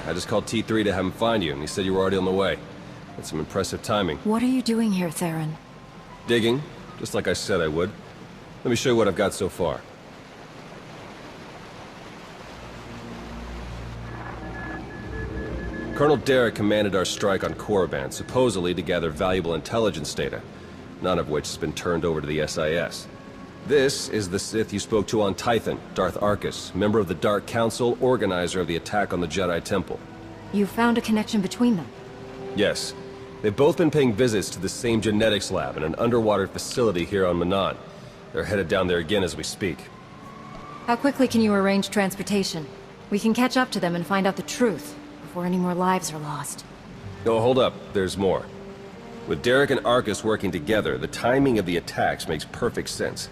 I just called T3 to have him find you, and he said you were already on the way. That's some impressive timing. What are you doing here, Theron? Digging, just like I said I would. Let me show you what I've got so far. Colonel Derek commanded our strike on Korriban, supposedly to gather valuable intelligence data, none of which has been turned over to the SIS. This is the Sith you spoke to on Tython, Darth Arkus, member of the Dark Council, organizer of the attack on the Jedi Temple. You found a connection between them? Yes. They've both been paying visits to the same genetics lab in an underwater facility here on Mannan. They're headed down there again as we speak. How quickly can you arrange transportation? We can catch up to them and find out the truth, before any more lives are lost. Oh, hold up. There's more. With Derek and Arkus working together, the timing of the attacks makes perfect sense.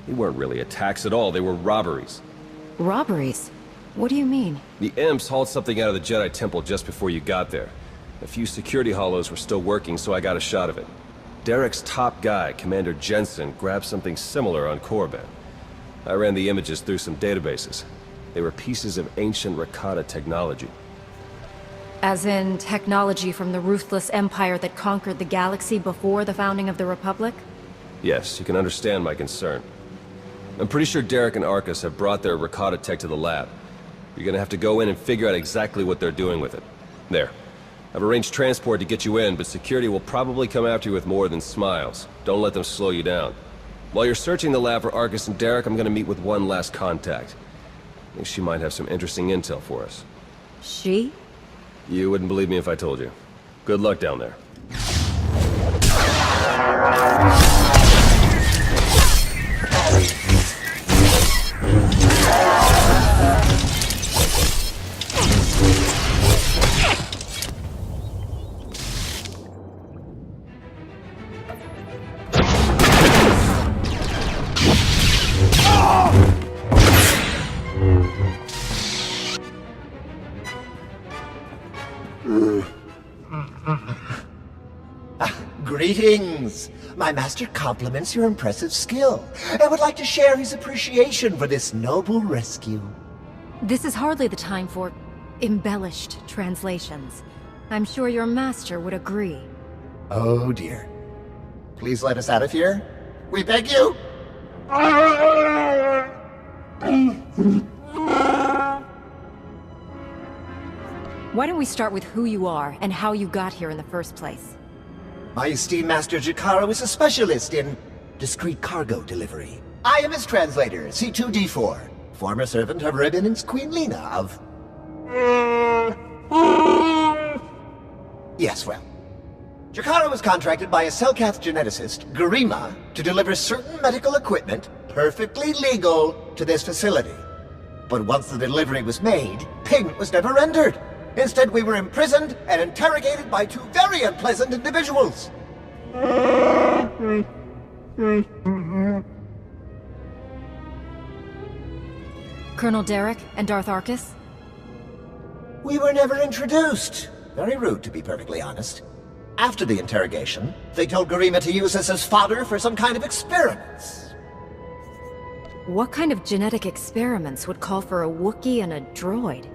They weren't really attacks at all, they were robberies. Robberies? What do you mean? The Imps hauled something out of the Jedi Temple just before you got there. A few security hollows were still working, so I got a shot of it. Derek's top guy, Commander Jensen, grabbed something similar on Korriban. I ran the images through some databases. They were pieces of ancient Rakata technology. As in, technology from the ruthless empire that conquered the galaxy before the founding of the Republic? Yes, you can understand my concern. I'm pretty sure Derek and Arkus have brought their Rakata tech to the lab. You're gonna have to go in and figure out exactly what they're doing with it. There. I've arranged transport to get you in, but security will probably come after you with more than smiles. Don't let them slow you down. While you're searching the lab for Arkus and Derek, I'm gonna meet with one last contact. I think she might have some interesting intel for us. She? You wouldn't believe me if I told you. Good luck down there. Greetings! My master compliments your impressive skill, and would like to share his appreciation for this noble rescue. This is hardly the time for embellished translations. I'm sure your master would agree. Oh dear. Please let us out of here. We beg you! Why don't we start with who you are and how you got here in the first place? My esteemed Master Jakaro is a specialist in discreet cargo delivery. I am his translator, C2D4, former servant of Ribbon's Queen Lena of... Yes, well. Jakaro was contracted by a Selkath geneticist, Garima, to deliver certain medical equipment, perfectly legal, to this facility. But once the delivery was made, payment was never rendered. Instead, we were imprisoned and interrogated by two very unpleasant individuals. Colonel Derek and Darth Arkus? We were never introduced. Very rude, to be perfectly honest. After the interrogation, they told Garima to use us as fodder for some kind of experiments. What kind of genetic experiments would call for a Wookiee and a droid?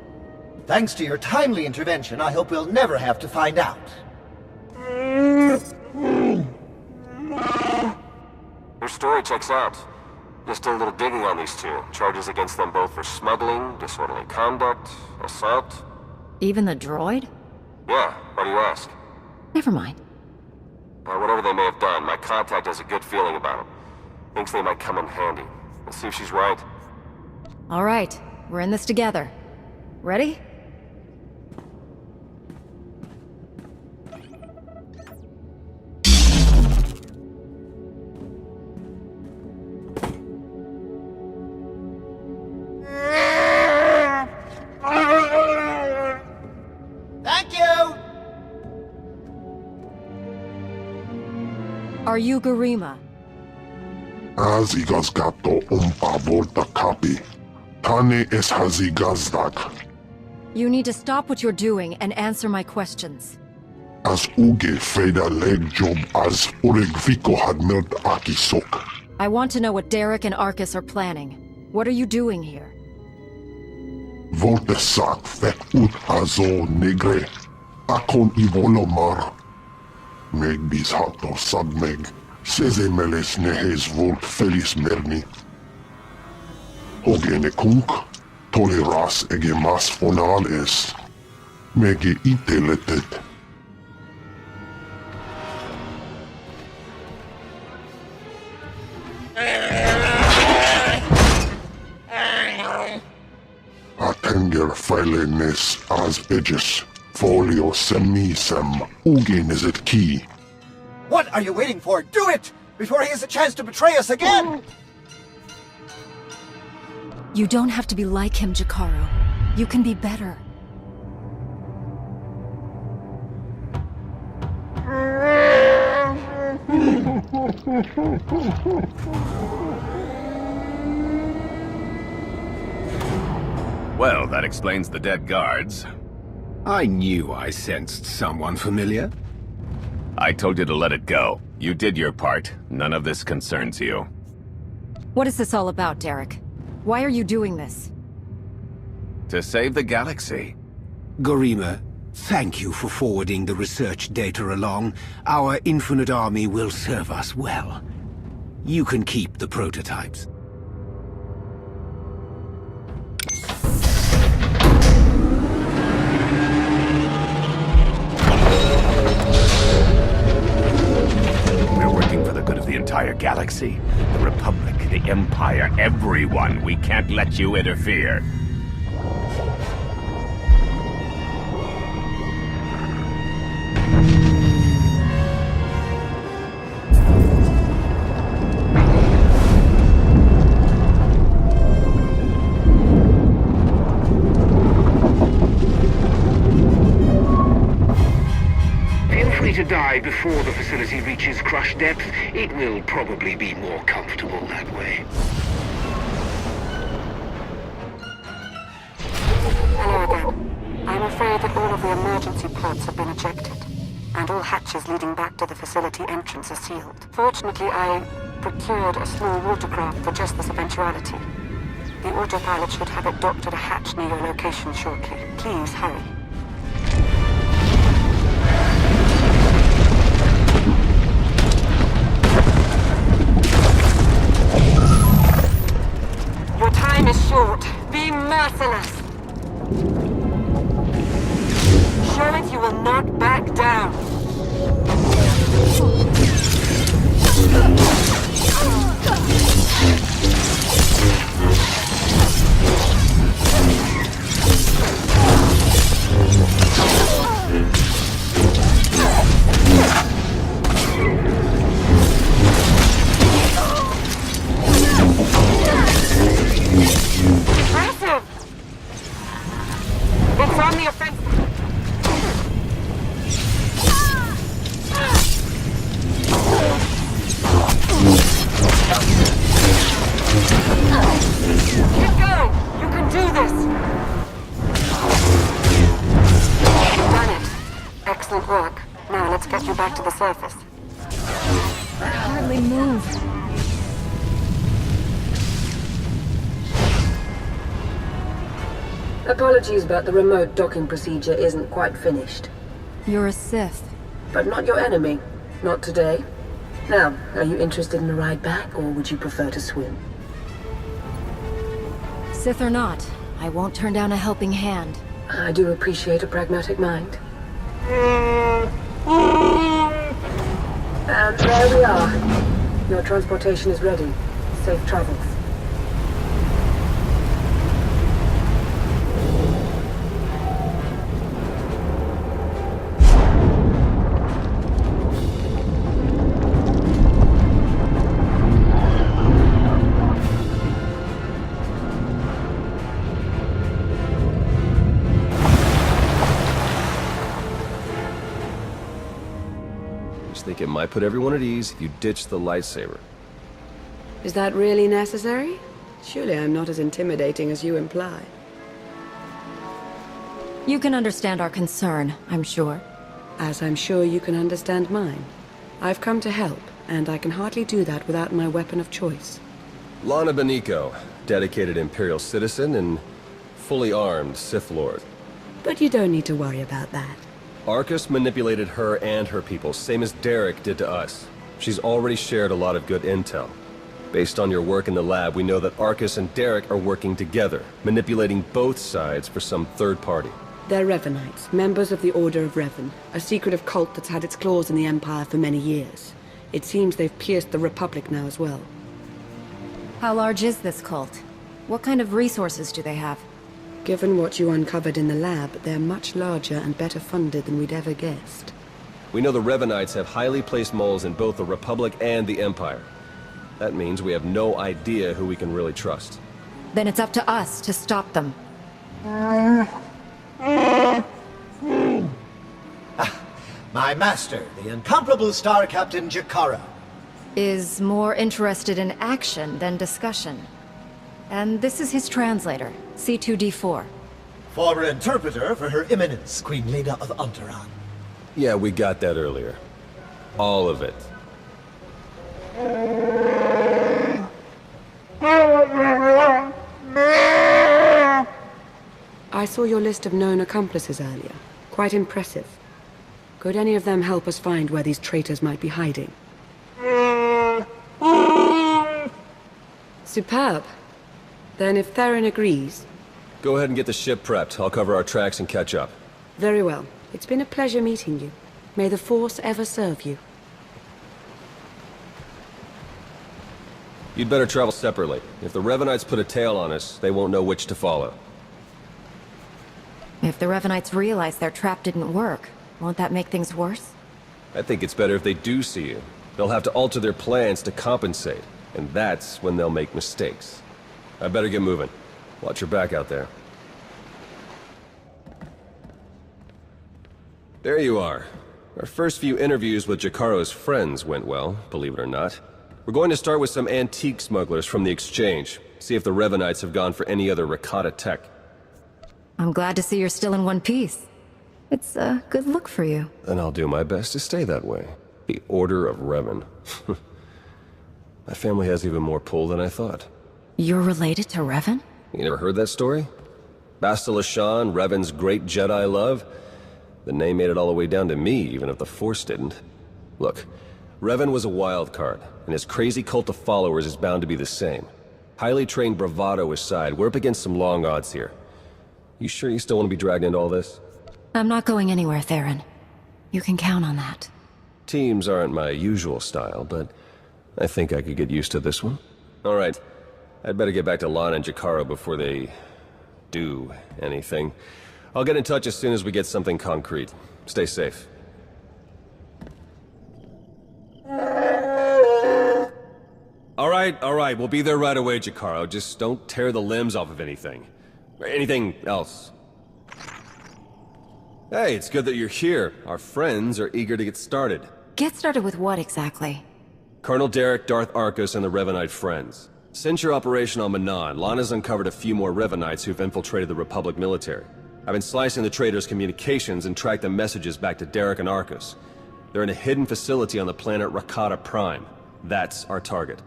Thanks to your timely intervention, I hope we'll never have to find out. Your story checks out. Just did a little digging on these two. Charges against them both for smuggling, disorderly conduct, assault. Even the droid? Yeah, why do you ask? Never mind. Whatever they may have done, my contact has a good feeling about them. Thinks they might come in handy. Let's see if she's right. All right, we're in this together. Ready? Thank you! Are you Garima? Hazigazgato volta capi. Tane es hazigazdak. You need to stop what you're doing and answer my questions. As uge feda leg job as uregviko had melt akisok. I want to know what Derek and Arkus are planning. What are you doing here? Voltesak fek ut azo negre. Akon ivolomar. Meg bis hato sadmeg. Seze meles nehes volt felis merni. Hogene kunk. Toleras ege mas fonal es. Mege iteletet. Atenger failenes as edges. Folio semisem. Ugeneset key. What are you waiting for? Do it! Before he has a chance to betray us again! You don't have to be like him, Jakaro. You can be better. Well, that explains the dead guards. I knew I sensed someone familiar. I told you to let it go. You did your part. None of this concerns you. What is this all about, Derek? Why are you doing this? To save the galaxy. Garima, thank you for forwarding the research data along. Our infinite army will serve us well. You can keep the prototypes. We're working for the good of the entire galaxy. The Republic, the Empire, everyone. We can't let you interfere. To die before the facility reaches crush depth, it will probably be more comfortable that way. Hello again. I'm afraid that all of the emergency pods have been ejected, and all hatches leading back to the facility entrance are sealed. Fortunately, I procured a small watercraft for just this eventuality. The autopilot should have it docked at a hatch near your location shortly. Please hurry. Your time is short. Be merciless. Show it you will not back down. Impressive! It's on the offensive. Keep going! You can do this! You've done it. Excellent work. Now let's get you back to the surface. I hardly move. Apologies, but the remote docking procedure isn't quite finished. You're a Sith. But not your enemy. Not today. Now, are you interested in a ride back, or would you prefer to swim? Sith or not, I won't turn down a helping hand. I do appreciate a pragmatic mind. And there we are. Your transportation is ready. Safe travels. Think it might put everyone at ease if you ditch the lightsaber. Is that really necessary? Surely I'm not as intimidating as you imply. You can understand our concern, I'm sure. As I'm sure you can understand mine. I've come to help, and I can hardly do that without my weapon of choice. Lana Beniko, dedicated Imperial citizen and fully armed Sith Lord. But you don't need to worry about that. Arcus manipulated her and her people, same as Derek did to us. She's already shared a lot of good intel. Based on your work in the lab, we know that Arcus and Derek are working together, manipulating both sides for some third party. They're Revenites, members of the Order of Revan, a secretive cult that's had its claws in the Empire for many years. It seems they've pierced the Republic now as well. How large is this cult? What kind of resources do they have? Given what you uncovered in the lab, they're much larger and better funded than we'd ever guessed. We know the Revenites have highly placed moles in both the Republic and the Empire. That means we have no idea who we can really trust. Then it's up to us to stop them. My master, the incomparable Star Captain Jakaro. Is more interested in action than discussion. And this is his translator, C2D4. Former interpreter for Her Eminence, Queen Leda of Unteron. Yeah, we got that earlier. All of it. I saw your list of known accomplices earlier. Quite impressive. Could any of them help us find where these traitors might be hiding? Superb. Then if Theron agrees... Go ahead and get the ship prepped. I'll cover our tracks and catch up. Very well. It's been a pleasure meeting you. May the Force ever serve you. You'd better travel separately. If the Revenites put a tail on us, they won't know which to follow. If the Revenites realize their trap didn't work, won't that make things worse? I think it's better if they do see you. They'll have to alter their plans to compensate, and that's when they'll make mistakes. I better get moving. Watch your back out there. There you are. Our first few interviews with Jakaro's friends went well, believe it or not. We're going to start with some antique smugglers from the exchange, see if the Revenites have gone for any other Rakata tech. I'm glad to see you're still in one piece. It's a good look for you. And I'll do my best to stay that way. The Order of Revan. My family has even more pull than I thought. You're related to Revan? You never heard that story? Bastila Shan, Revan's great Jedi love? The name made it all the way down to me, even if the Force didn't. Look, Revan was a wild card, and his crazy cult of followers is bound to be the same. Highly trained bravado aside, we're up against some long odds here. You sure you still want to be dragged into all this? I'm not going anywhere, Theron. You can count on that. Teams aren't my usual style, but I think I could get used to this one. All right, I'd better get back to Lana and Jakaro before they do anything. I'll get in touch as soon as we get something concrete. Stay safe. All right, we'll be there right away, Jakaro. Just don't tear the limbs off of anything. Or anything else. Hey, it's good that you're here. Our friends are eager to get started. Get started with what exactly? Colonel Derek, Darth Arcus, and the Revanite friends. Since your operation on Mannan, Lana's uncovered a few more Revanites who've infiltrated the Republic military. I've been slicing the traitors' communications and tracked the messages back to Derek and Arcus. They're in a hidden facility on the planet Rakata Prime. That's our target.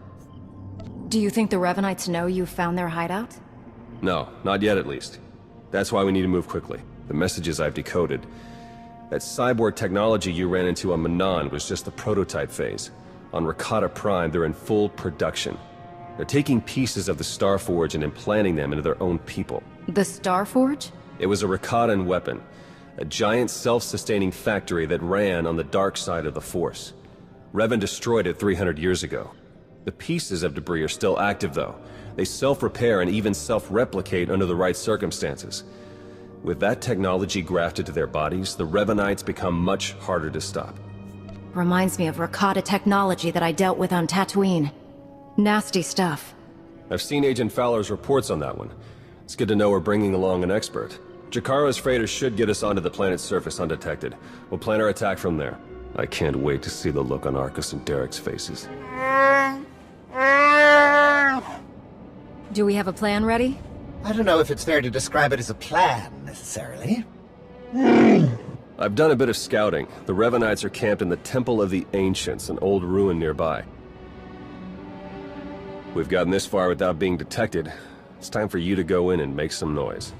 Do you think the Revanites know you've found their hideout? No, not yet at least. That's why we need to move quickly. The messages I've decoded. That cyborg technology you ran into on Mannan was just the prototype phase. On Rakata Prime, they're in full production. They're taking pieces of the Starforge and implanting them into their own people. The Starforge? It was a Rakatan weapon. A giant self-sustaining factory that ran on the dark side of the Force. Revan destroyed it 300 years ago. The pieces of debris are still active though. They self-repair and even self-replicate under the right circumstances. With that technology grafted to their bodies, the Revanites become much harder to stop. Reminds me of Rakata technology that I dealt with on Tatooine. Nasty stuff. I've seen Agent Fowler's reports on that one. It's good to know we're bringing along an expert. Jakaro's freighters should get us onto the planet's surface undetected. We'll plan our attack from there. I can't wait to see the look on Arcus and Derek's faces. Do we have a plan ready? I don't know if it's fair to describe it as a plan, necessarily. I've done a bit of scouting. The Revanites are camped in the Temple of the Ancients, an old ruin nearby. We've gotten this far without being detected. It's time for you to go in and make some noise.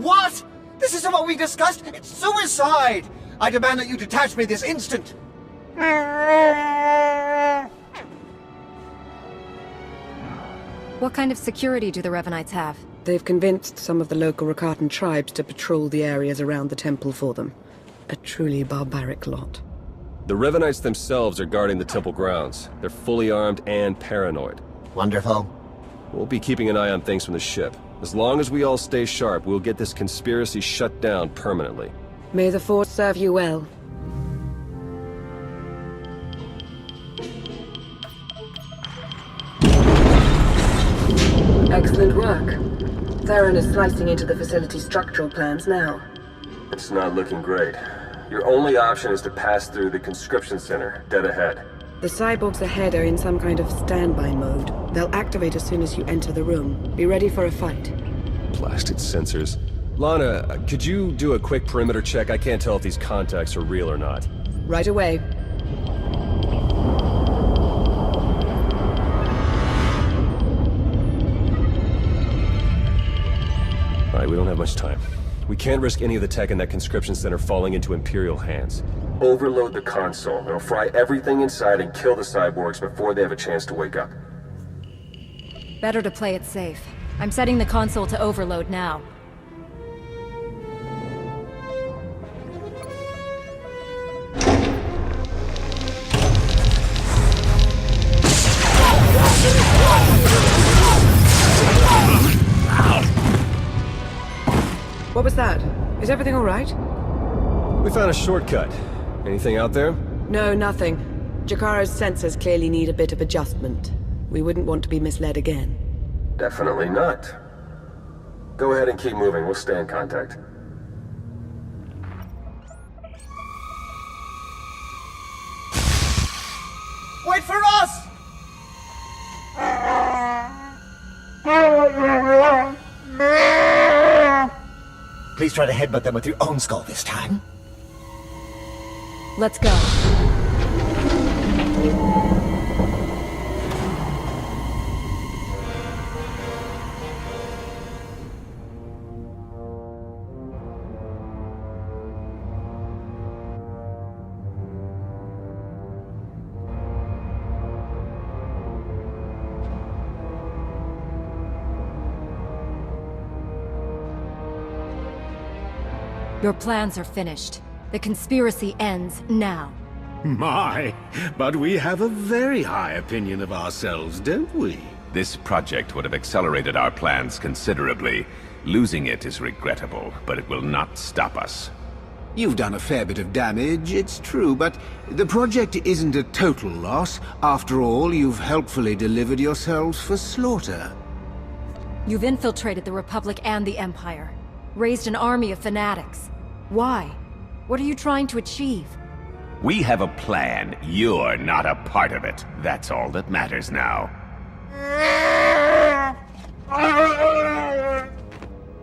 What? This isn't what we discussed? It's suicide! I demand that you detach me this instant! What kind of security do the Revenites have? They've convinced some of the local Rakatan tribes to patrol the areas around the temple for them. A truly barbaric lot. The Revenites themselves are guarding the temple grounds. They're fully armed and paranoid. Wonderful. We'll be keeping an eye on things from the ship. As long as we all stay sharp, we'll get this conspiracy shut down permanently. May the Force serve you well. Excellent work. Theron is slicing into the facility's structural plans now. It's not looking great. Your only option is to pass through the conscription center, dead ahead. The cyborgs ahead are in some kind of standby mode. They'll activate as soon as you enter the room. Be ready for a fight. Blasted sensors. Lana, could you do a quick perimeter check? I can't tell if these contacts are real or not. Right away. Alright, we don't have much time. We can't risk any of the tech in that conscription center falling into Imperial hands. Overload the console. It'll fry everything inside and kill the cyborgs before they have a chance to wake up. Better to play it safe. I'm setting the console to overload now. What was that? Is everything all right? We found a shortcut. Anything out there? No, nothing. Jakara's sensors clearly need a bit of adjustment. We wouldn't want to be misled again. Definitely not. Go ahead and keep moving. We'll stay in contact. Wait for us! Please try to headbutt them with your own skull this time. Let's go. Your plans are finished. The conspiracy ends now. My, but we have a very high opinion of ourselves, don't we? This project would have accelerated our plans considerably. Losing it is regrettable, but it will not stop us. You've done a fair bit of damage, it's true, but the project isn't a total loss. After all, you've helpfully delivered yourselves for slaughter. You've infiltrated the Republic and the Empire. Raised an army of fanatics. Why? What are you trying to achieve? We have a plan. You're not a part of it. That's all that matters now.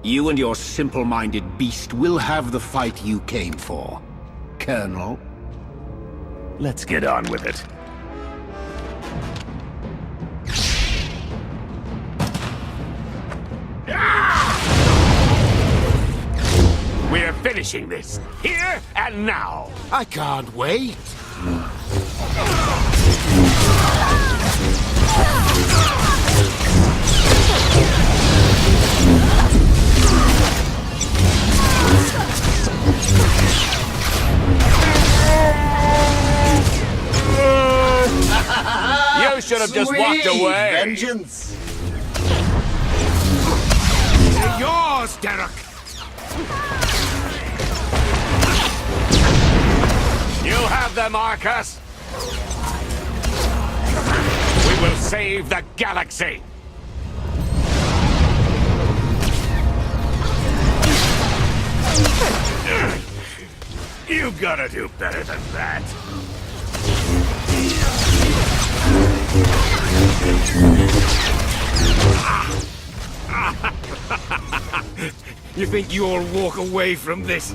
You and your simple-minded beast will have the fight you came for, Colonel. Let's get on with it. We're finishing this, here and now. I can't wait. You should have just walked away. Vengeance! They're yours, Derek. You have them, Arcus. We will save the galaxy. You gotta do better than that. You think you'll walk away from this?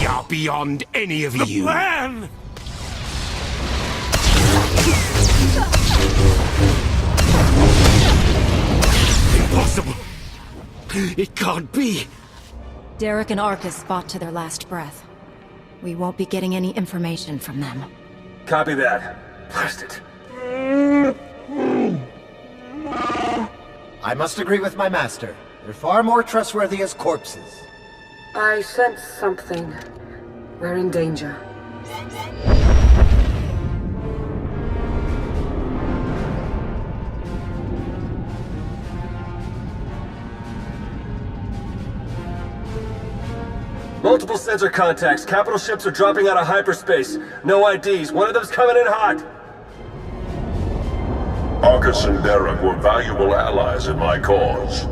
You're beyond any of you. Man! Impossible. It can't be! Derek and Arcus fought to their last breath. We won't be getting any information from them. Copy that. Blast it. I must agree with my master. They're far more trustworthy as corpses. I sense something. We're in danger. Multiple sensor contacts. Capital ships are dropping out of hyperspace. No IDs. One of them's coming in hot. Arcus and Derek were valuable allies in my cause,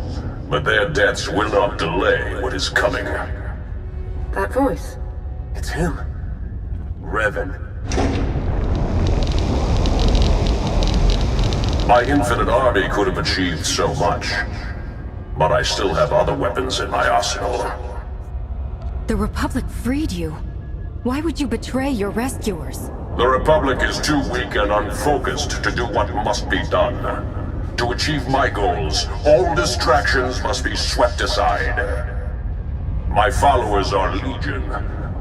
but their deaths will not delay what is coming. That voice. It's him. Revan. My infinite army could have achieved so much, but I still have other weapons in my arsenal. The Republic freed you. Why would you betray your rescuers? The Republic is too weak and unfocused to do what must be done. To achieve my goals, all distractions must be swept aside. My followers are legion.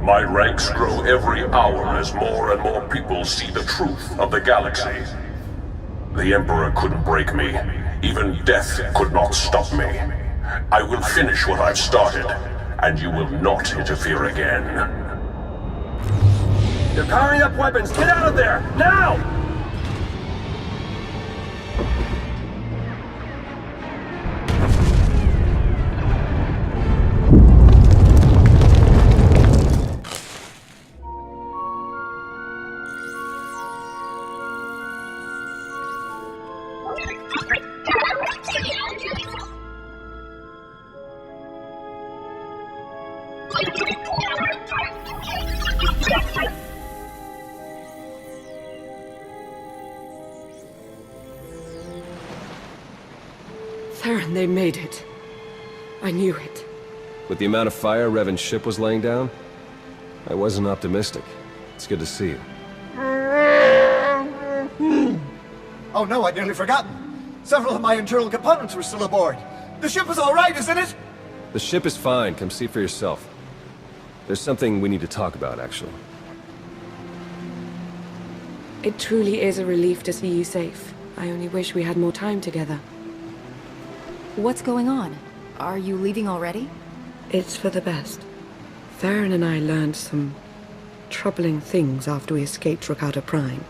My ranks grow every hour as more and more people see the truth of the galaxy. The Emperor couldn't break me. Even death could not stop me. I will finish what I've started, and you will not interfere again. They're powering up weapons. Get out of there! Now! Theron, they made it. I knew it. With the amount of fire Revan's ship was laying down, I wasn't optimistic. It's good to see you. Oh no, I'd nearly forgotten. Several of my internal components were still aboard. The ship is all right, isn't it? The ship is fine. Come see for yourself. There's something we need to talk about, actually. It truly is a relief to see you safe. I only wish we had more time together. What's going on? Are you leaving already? It's for the best. Theron and I learned some troubling things after we escaped Rakata Prime.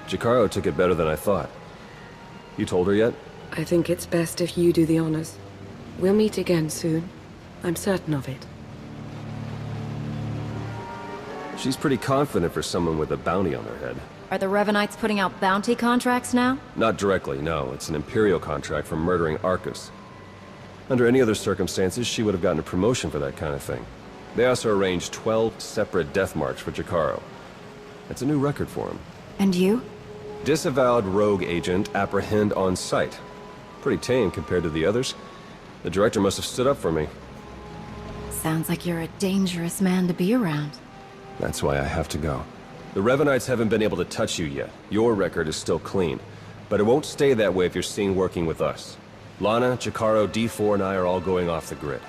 Jacaro took it better than I thought. You told her yet? I think it's best if you do the honors. We'll meet again soon. I'm certain of it. She's pretty confident for someone with a bounty on their head. Are the Revanites putting out bounty contracts now? Not directly, no. It's an Imperial contract for murdering Arcus. Under any other circumstances, she would have gotten a promotion for that kind of thing. They also arranged 12 separate death marks for Jacaro. That's a new record for him. And you? Disavowed rogue agent apprehend on sight. Pretty tame compared to the others. The director must have stood up for me. Sounds like you're a dangerous man to be around. That's why I have to go. The Revanites haven't been able to touch you yet. Your record is still clean. But it won't stay that way if you're seen working with us. Lana, Jacaro, D4, and I are all going off the grid.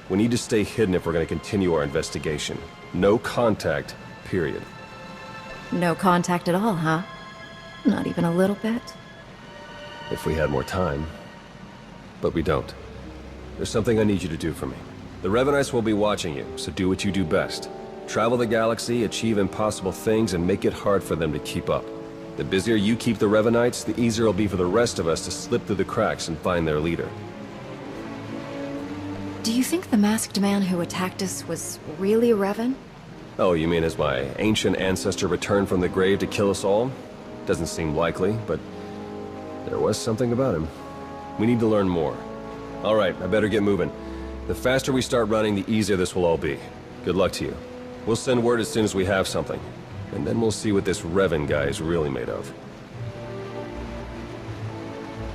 We need to stay hidden if we're going to continue our investigation. No contact, period. No contact at all, huh? Not even a little bit? If we had more time. But we don't. There's something I need you to do for me. The Revanites will be watching you, so do what you do best. Travel the galaxy, achieve impossible things, and make it hard for them to keep up. The busier you keep the Revanites, the easier it'll be for the rest of us to slip through the cracks and find their leader. Do you think the masked man who attacked us was really a Revan? Oh, you mean as my ancient ancestor returned from the grave to kill us all? Doesn't seem likely, but there was something about him. We need to learn more. All right, I better get moving. The faster we start running, the easier this will all be. Good luck to you. We'll send word as soon as we have something. And then we'll see what this Revan guy is really made of.